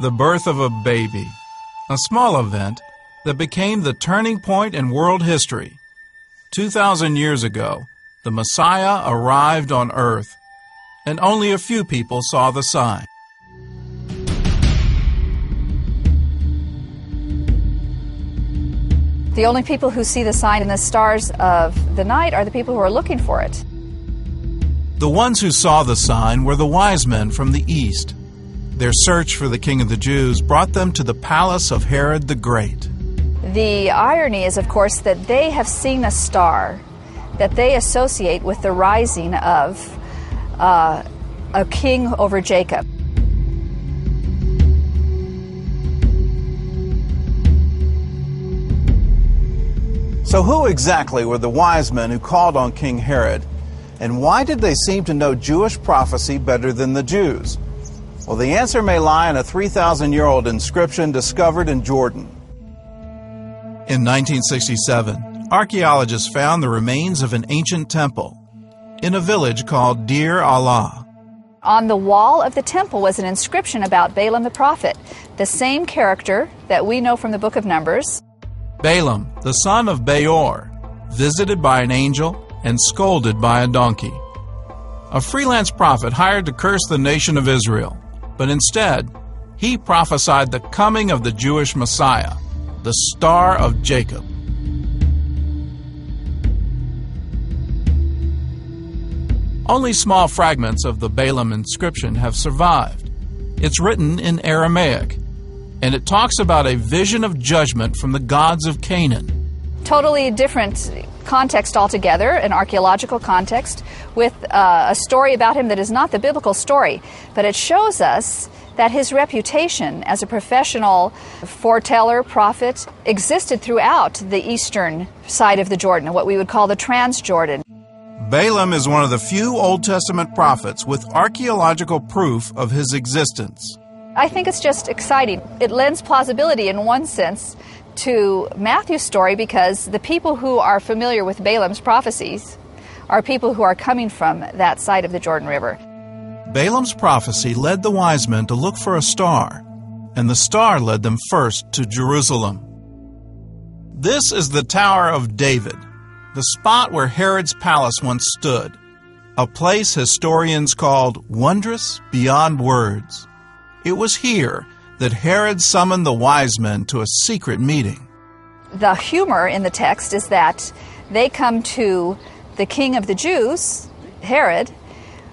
The birth of a baby, a small event that became the turning point in world history. 2,000 years ago, the Messiah arrived on earth, and only a few people saw the sign. The only people who see the sign in the stars of the night are the people who are looking for it. The ones who saw the sign were the wise men from the east. Their search for the King of the Jews brought them to the palace of Herod the Great. The irony is, of course, that they have seen a star that they associate with the rising of a king over Jacob. So who exactly were the wise men who called on King Herod, and why did they seem to know Jewish prophecy better than the Jews? Well, the answer may lie in a 3,000-year-old inscription discovered in Jordan. In 1967, archaeologists found the remains of an ancient temple in a village called Deir Allah. On the wall of the temple was an inscription about Balaam the prophet, the same character that we know from the book of Numbers. Balaam, the son of Beor, visited by an angel and scolded by a donkey. A freelance prophet hired to curse the nation of Israel, but instead, he prophesied the coming of the Jewish Messiah, the Star of Jacob. Only small fragments of the Balaam inscription have survived. It's written in Aramaic, and it talks about a vision of judgment from the gods of Canaan. Totally different context altogether, an archaeological context, with a story about him that is not the biblical story. But it shows us that his reputation as a professional foreteller, prophet, existed throughout the eastern side of the Jordan, what we would call the Transjordan. Balaam is one of the few Old Testament prophets with archaeological proof of his existence. I think it's just exciting. It lends plausibility in one sense to Matthew's story, because the people who are familiar with Balaam's prophecies are people who are coming from that side of the Jordan River. Balaam's prophecy led the wise men to look for a star, and the star led them first to Jerusalem. This is the Tower of David, the spot where Herod's palace once stood, a place historians called wondrous beyond words. It was here that Herod summoned the wise men to a secret meeting. The humor in the text is that they come to the king of the Jews, Herod,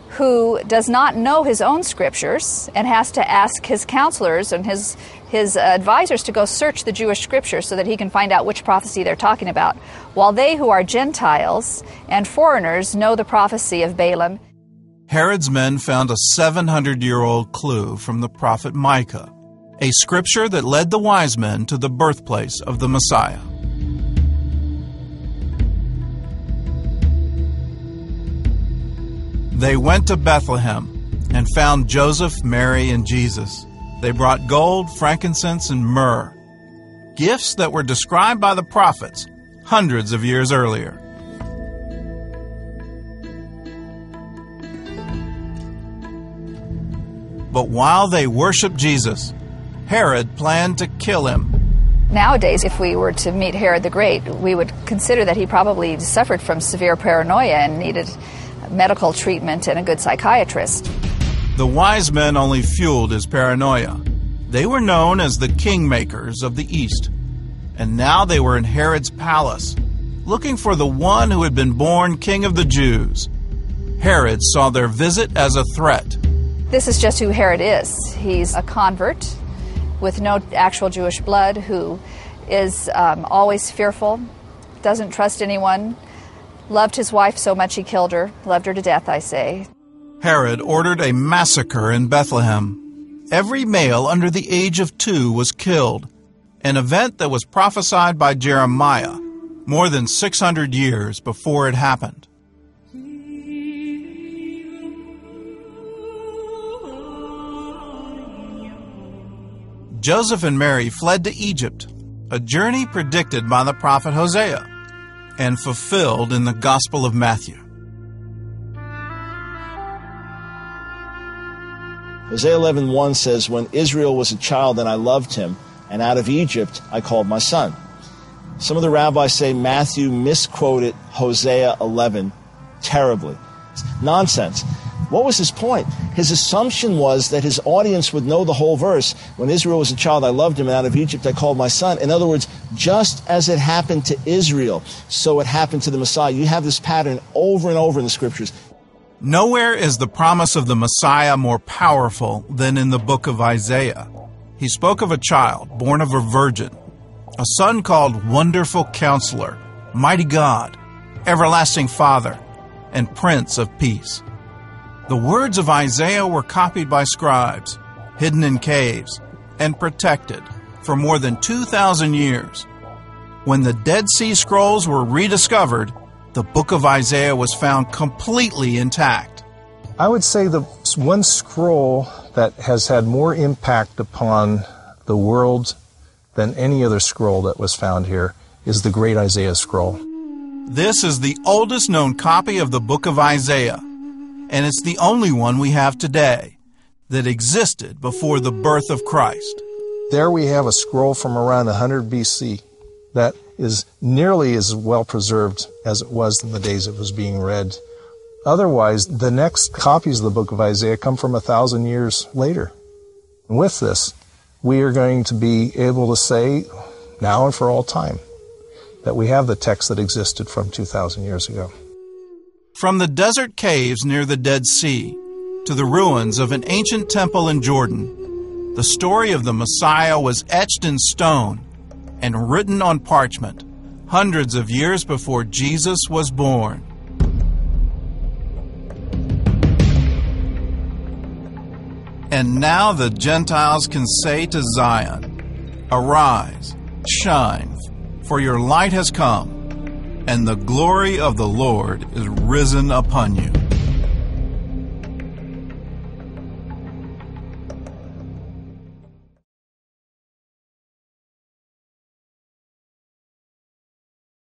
who does not know his own scriptures and has to ask his counselors and his advisors to go search the Jewish scriptures so that he can find out which prophecy they're talking about, while they who are Gentiles and foreigners know the prophecy of Balaam. Herod's men found a 700-year-old clue from the prophet Micah, a scripture that led the wise men to the birthplace of the Messiah. They went to Bethlehem and found Joseph, Mary, and Jesus. They brought gold, frankincense, and myrrh, gifts that were described by the prophets hundreds of years earlier. But while they worshiped Jesus, Herod planned to kill him. Nowadays, if we were to meet Herod the Great, we would consider that he probably suffered from severe paranoia and needed medical treatment and a good psychiatrist. The wise men only fueled his paranoia. They were known as the kingmakers of the East, and now they were in Herod's palace, looking for the one who had been born King of the Jews. Herod saw their visit as a threat. This is just who Herod is. He's a convert with no actual Jewish blood who is always fearful, doesn't trust anyone, loved his wife so much he killed her, loved her to death, I say. Herod ordered a massacre in Bethlehem. Every male under the age of 2 was killed, an event that was prophesied by Jeremiah more than 600 years before it happened. Joseph and Mary fled to Egypt, a journey predicted by the prophet Hosea and fulfilled in the Gospel of Matthew. Hosea 11:1 says, when Israel was a child, then I loved him, and out of Egypt I called my son. Some of the rabbis say Matthew misquoted Hosea 11 terribly. It's nonsense. What was his point? His assumption was that his audience would know the whole verse. When Israel was a child, I loved him, and out of Egypt I called my son. In other words, just as it happened to Israel, so it happened to the Messiah. You have this pattern over and over in the Scriptures. Nowhere is the promise of the Messiah more powerful than in the book of Isaiah. He spoke of a child born of a virgin, a son called Wonderful Counselor, Mighty God, Everlasting Father, and Prince of Peace. The words of Isaiah were copied by scribes, hidden in caves, and protected for more than 2,000 years. When the Dead Sea Scrolls were rediscovered, the book of Isaiah was found completely intact. I would say the one scroll that has had more impact upon the world than any other scroll that was found here is the Great Isaiah Scroll. This is the oldest known copy of the book of Isaiah, and it's the only one we have today that existed before the birth of Christ. There we have a scroll from around 100 BC that is nearly as well preserved as it was in the days it was being read. Otherwise, the next copies of the book of Isaiah come from 1,000 years later. And with this, we are going to be able to say, now and for all time, that we have the text that existed from 2,000 years ago. From the desert caves near the Dead Sea to the ruins of an ancient temple in Jordan, the story of the Messiah was etched in stone and written on parchment hundreds of years before Jesus was born. And now the Gentiles can say to Zion, "Arise, shine, for your light has come, and the glory of the Lord is risen upon you."